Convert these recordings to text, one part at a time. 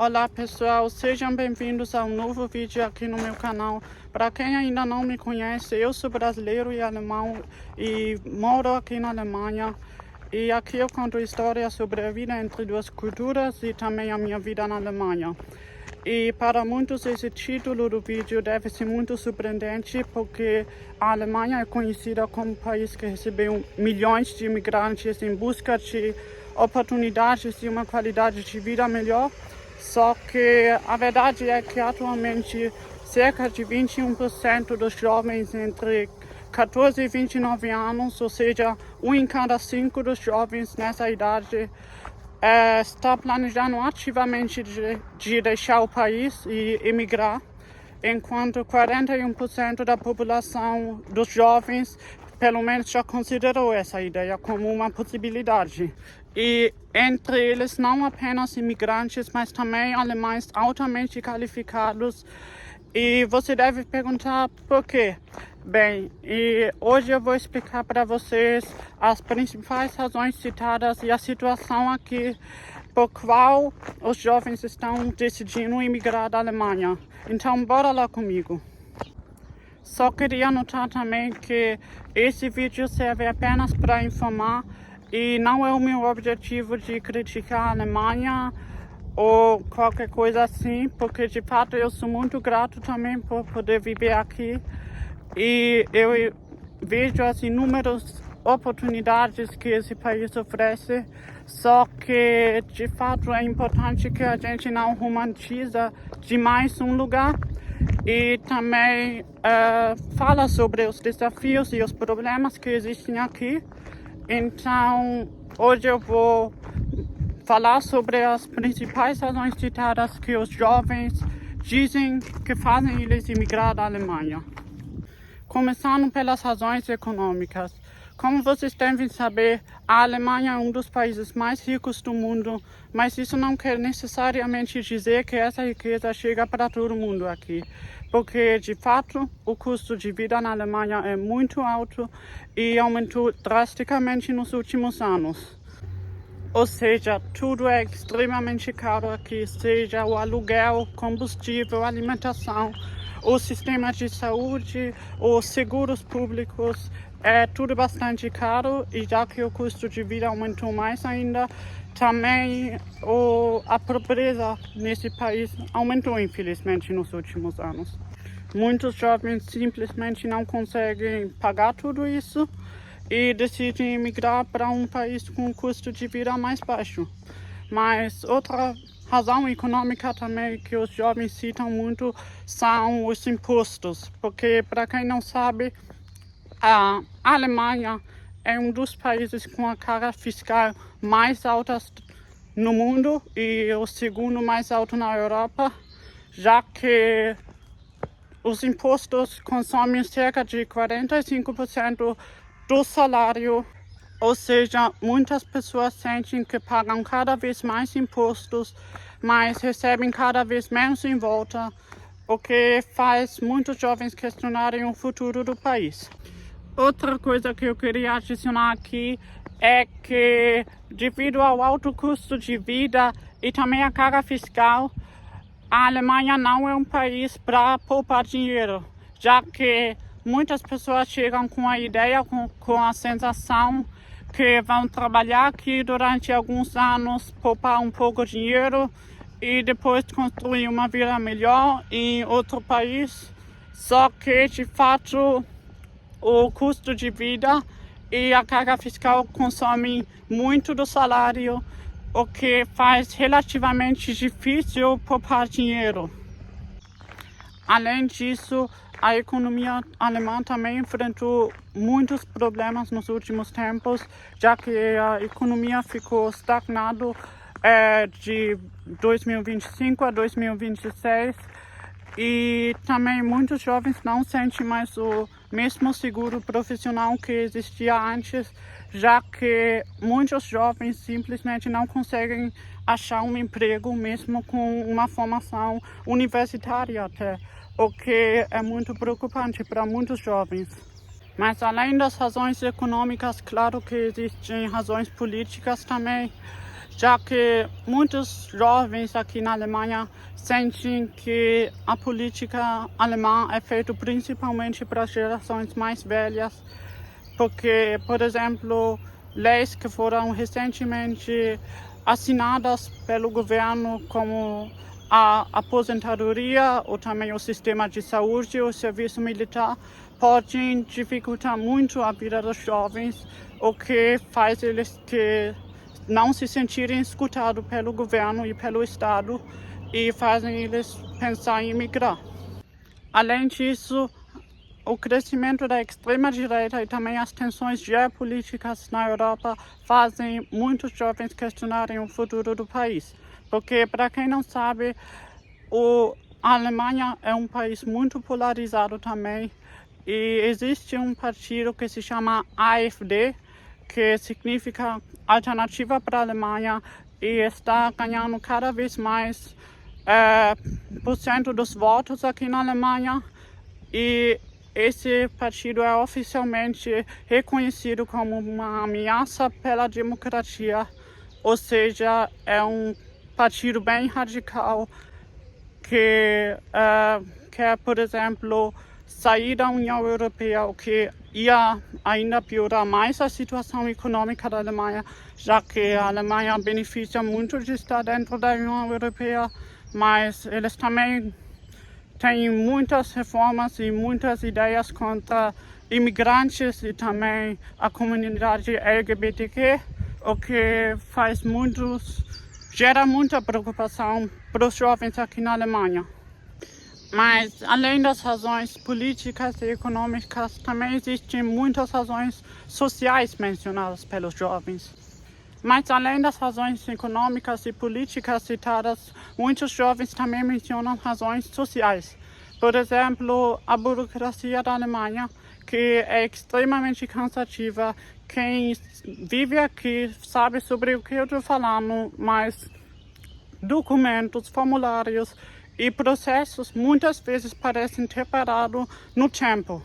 Olá pessoal, sejam bem-vindos a um novo vídeo aqui no meu canal. Para quem ainda não me conhece, eu sou brasileiro e alemão e moro aqui na Alemanha. E aqui eu conto histórias sobre a vida entre duas culturas e também a minha vida na Alemanha. E para muitos esse título do vídeo deve ser muito surpreendente, porque a Alemanha é conhecida como um país que recebeu milhões de imigrantes em busca de oportunidades e uma qualidade de vida melhor. Só que a verdade é que atualmente cerca de 21% dos jovens entre 14 e 29 anos, ou seja, 1 em cada 5 dos jovens nessa idade, está planejando ativamente de deixar o país e emigrar, enquanto 41% da população dos jovens pelo menos já considerou essa ideia como uma possibilidade. E entre eles não apenas imigrantes, mas também alemães altamente qualificados. E você deve perguntar por quê? Bem, e hoje eu vou explicar para vocês as principais razões citadas e a situação aqui por qual os jovens estão decidindo emigrar da Alemanha. Então, bora lá comigo. Só queria anotar também que esse vídeo serve apenas para informar e não é o meu objetivo de criticar a Alemanha ou qualquer coisa assim, porque de fato eu sou muito grato também por poder viver aqui e eu vejo as inúmeras oportunidades que esse país oferece, só que de fato é importante que a gente não romantiza demais um lugar e também fala sobre os desafios e os problemas que existem aqui. Então, hoje eu vou falar sobre as principais razões citadas que os jovens dizem que fazem eles emigrar da Alemanha. Começando pelas razões econômicas. Como vocês devem saber, a Alemanha é um dos países mais ricos do mundo, mas isso não quer necessariamente dizer que essa riqueza chega para todo mundo aqui, porque de fato o custo de vida na Alemanha é muito alto e aumentou drasticamente nos últimos anos. Ou seja, tudo é extremamente caro aqui, seja o aluguel, combustível, alimentação, o sistema de saúde, os seguros públicos, é tudo bastante caro, e já que o custo de vida aumentou mais ainda, também a pobreza nesse país aumentou infelizmente nos últimos anos. Muitos jovens simplesmente não conseguem pagar tudo isso e decidem emigrar para um país com um custo de vida mais baixo. Mas outra razão econômica também que os jovens citam muito são os impostos, porque para quem não sabe, a Alemanha é um dos países com a carga fiscal mais alta no mundo e o segundo mais alto na Europa, já que os impostos consomem cerca de 45% do salário, ou seja, muitas pessoas sentem que pagam cada vez mais impostos, mas recebem cada vez menos em volta, o que faz muitos jovens questionarem o futuro do país. Outra coisa que eu queria adicionar aqui é que, devido ao alto custo de vida e também a carga fiscal, a Alemanha não é um país para poupar dinheiro, já que muitas pessoas chegam com a ideia, com a sensação que vão trabalhar aqui durante alguns anos, poupar um pouco de dinheiro e depois construir uma vida melhor em outro país. Só que, de fato, o custo de vida e a carga fiscal consomem muito do salário, o que faz relativamente difícil poupar dinheiro. Além disso, a economia alemã também enfrentou muitos problemas nos últimos tempos, já que a economia ficou estagnada de 2025 a 2026 e também muitos jovens não sentem mais o mesmo seguro profissional que existia antes, já que muitos jovens simplesmente não conseguem achar um emprego mesmo com uma formação universitária até, o que é muito preocupante para muitos jovens. Mas além das razões econômicas, claro que existem razões políticas também, já que muitos jovens aqui na Alemanha sentem que a política alemã é feita principalmente para as gerações mais velhas, porque, por exemplo, leis que foram recentemente assinadas pelo governo, como a aposentadoria ou também o sistema de saúde e o serviço militar, podem dificultar muito a vida dos jovens, o que faz eles que não se sentirem escutados pelo governo e pelo Estado e fazem eles pensar em migrar. Além disso, o crescimento da extrema-direita e também as tensões geopolíticas na Europa fazem muitos jovens questionarem o futuro do país. Porque, para quem não sabe, a Alemanha é um país muito polarizado também e existe um partido que se chama AfD, que significa Alternativa para a Alemanha, e está ganhando cada vez mais por cento dos votos aqui na Alemanha. E esse partido é oficialmente reconhecido como uma ameaça pela democracia, ou seja, é um partido bem radical que quer, por exemplo, sair da União Europeia, o que ia ainda piorar mais a situação econômica da Alemanha, já que a Alemanha beneficia muito de estar dentro da União Europeia, mas eles também têm muitas reformas e muitas ideias contra imigrantes e também a comunidade LGBTQ, o que gera muita preocupação para os jovens aqui na Alemanha. Mas, além das razões políticas e econômicas, também existem muitas razões sociais mencionadas pelos jovens. Mas, além das razões econômicas e políticas citadas, muitos jovens também mencionam razões sociais. Por exemplo, a burocracia da Alemanha, que é extremamente cansativa. Quem vive aqui sabe sobre o que eu estou falando, mas documentos, formulários e processos muitas vezes parecem ter parado no tempo.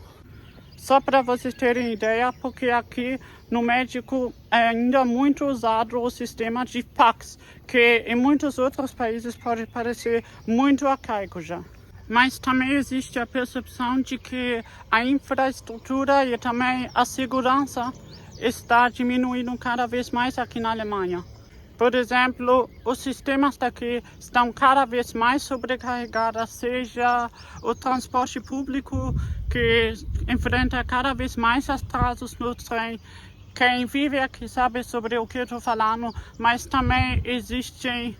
Só para vocês terem ideia, porque aqui no médico é ainda muito usado o sistema de fax, que em muitos outros países pode parecer muito arcaico já. Mas também existe a percepção de que a infraestrutura e também a segurança está diminuindo cada vez mais aqui na Alemanha. Por exemplo, os sistemas daqui estão cada vez mais sobrecarregados, seja o transporte público, que enfrenta cada vez mais atrasos no trem. Quem vive aqui sabe sobre o que eu estou falando, mas também existem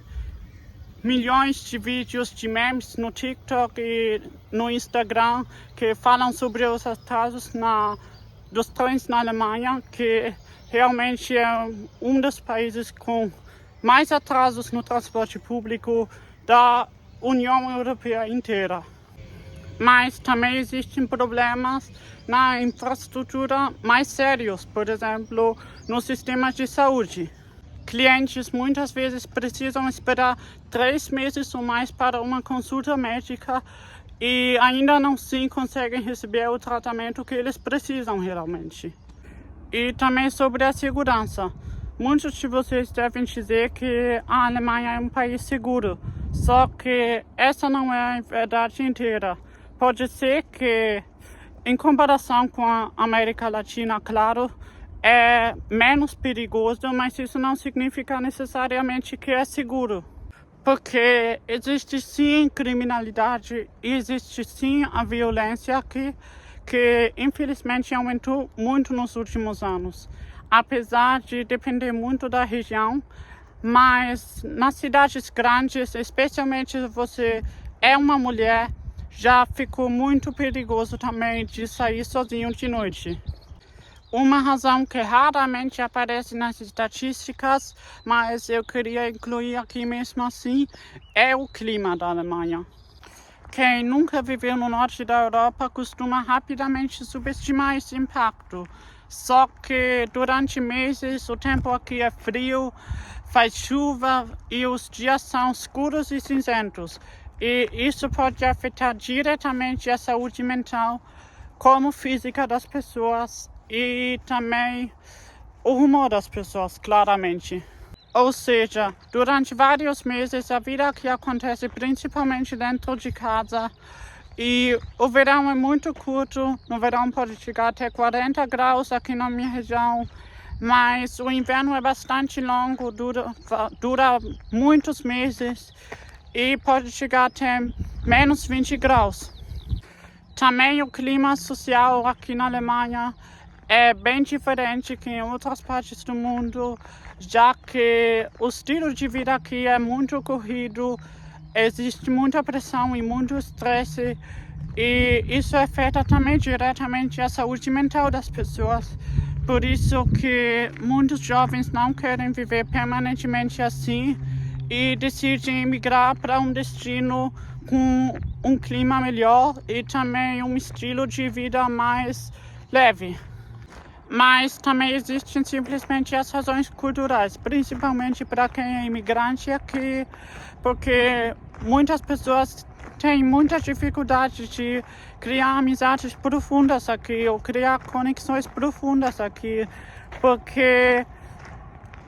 milhões de vídeos de memes no TikTok e no Instagram que falam sobre os atrasos dos trens na Alemanha, que realmente é um dos países com mais atrasos no transporte público da União Europeia inteira. Mas também existem problemas na infraestrutura mais sérios, por exemplo, no sistema de saúde. Clientes muitas vezes precisam esperar 3 meses ou mais para uma consulta médica e ainda não sim conseguem receber o tratamento que eles precisam realmente. E também sobre a segurança. Muitos de vocês devem dizer que a Alemanha é um país seguro, só que essa não é a verdade inteira. Pode ser que, em comparação com a América Latina, claro, é menos perigoso, mas isso não significa necessariamente que é seguro. Porque existe sim criminalidade e existe sim a violência aqui, que infelizmente aumentou muito nos últimos anos. Apesar de depender muito da região, mas nas cidades grandes, especialmente se você é uma mulher, já ficou muito perigoso também de sair sozinho de noite. Uma razão que raramente aparece nas estatísticas, mas eu queria incluir aqui mesmo assim, é o clima da Alemanha. Quem nunca viveu no norte da Europa costuma rapidamente subestimar esse impacto. Só que durante meses o tempo aqui é frio, faz chuva e os dias são escuros e cinzentos. E isso pode afetar diretamente a saúde mental, como física das pessoas e também o humor das pessoas, claramente. Ou seja, durante vários meses a vida aqui acontece principalmente dentro de casa. E o verão é muito curto, no verão pode chegar até 40 graus aqui na minha região, mas o inverno é bastante longo, dura muitos meses e pode chegar até menos 20 graus. Também o clima social aqui na Alemanha é bem diferente que em outras partes do mundo, já que o estilo de vida aqui é muito corrido, existe muita pressão e muito estresse, e isso afeta também diretamente a saúde mental das pessoas. Por isso que muitos jovens não querem viver permanentemente assim e decidem emigrar para um destino com um clima melhor e também um estilo de vida mais leve. Mas também existem simplesmente as razões culturais, principalmente para quem é imigrante aqui, porque muitas pessoas têm muita dificuldade de criar amizades profundas aqui ou criar conexões profundas aqui, porque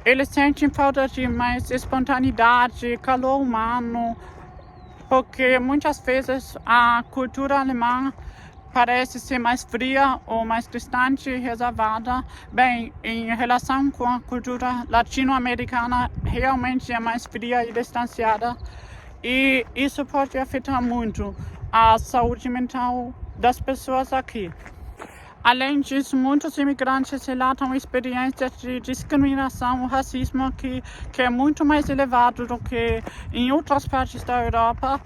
eles sentem falta de mais espontaneidade, calor humano, porque muitas vezes a cultura alemã parece ser mais fria ou mais distante e reservada. Bem, em relação com a cultura latino-americana, realmente é mais fria e distanciada. E isso pode afetar muito a saúde mental das pessoas aqui. Além disso, muitos imigrantes relatam experiências de discriminação ou racismo aqui, que é muito mais elevado do que em outras partes da Europa,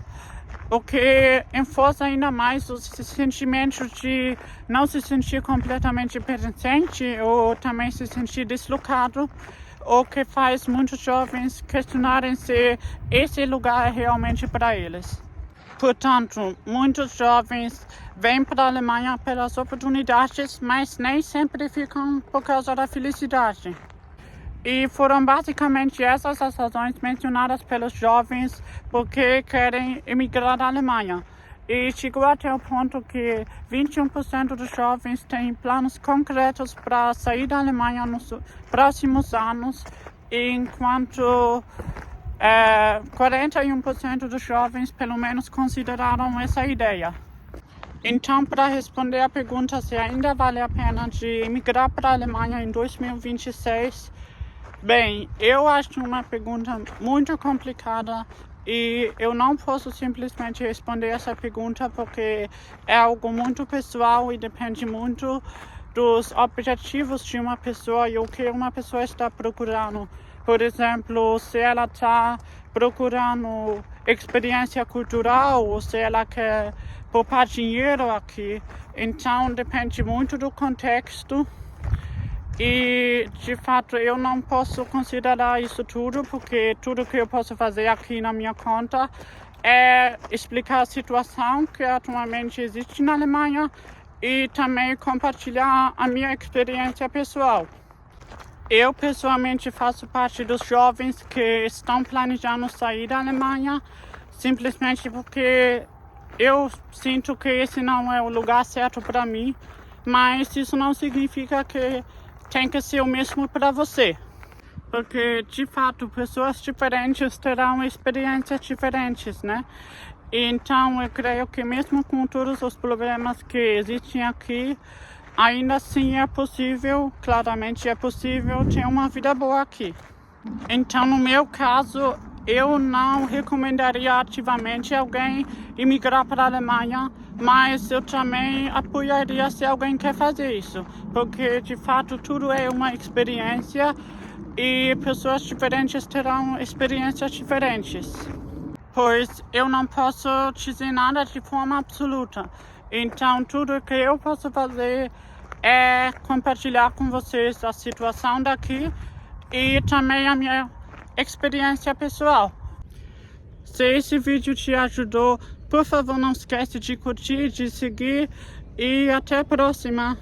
o que enforça ainda mais o sentimento de não se sentir completamente pertencente ou também se sentir deslocado, o que faz muitos jovens questionarem se esse lugar é realmente para eles. Portanto, muitos jovens vêm para a Alemanha pelas oportunidades, mas nem sempre ficam por causa da felicidade. E foram basicamente essas as razões mencionadas pelos jovens porque querem emigrar da Alemanha. E chegou até o ponto que 21% dos jovens têm planos concretos para sair da Alemanha nos próximos anos, enquanto 41% dos jovens pelo menos consideraram essa ideia. Então, para responder a pergunta se ainda vale a pena de emigrar para a Alemanha em 2026, bem, eu acho uma pergunta muito complicada e eu não posso simplesmente responder essa pergunta porque é algo muito pessoal e depende muito dos objetivos de uma pessoa e o que uma pessoa está procurando. Por exemplo, se ela está procurando experiência cultural ou se ela quer poupar dinheiro aqui, então depende muito do contexto. E, de fato, eu não posso considerar isso tudo, porque tudo que eu posso fazer aqui na minha conta é explicar a situação que atualmente existe na Alemanha e também compartilhar a minha experiência pessoal. Eu, pessoalmente, faço parte dos jovens que estão planejando sair da Alemanha, simplesmente porque eu sinto que esse não é o lugar certo para mim, mas isso não significa que tem que ser o mesmo para você, porque de fato pessoas diferentes terão experiências diferentes, né? Então eu creio que mesmo com todos os problemas que existem aqui, ainda assim é possível, claramente é possível ter uma vida boa aqui. Então no meu caso, eu não recomendaria ativamente alguém emigrar para a Alemanha, mas eu também apoiaria se alguém quer fazer isso, porque de fato tudo é uma experiência e pessoas diferentes terão experiências diferentes. Pois eu não posso dizer nada de forma absoluta, então tudo que eu posso fazer é compartilhar com vocês a situação daqui e também a minha experiência pessoal. Se esse vídeo te ajudou, por favor não esquece de curtir, de seguir e até a próxima.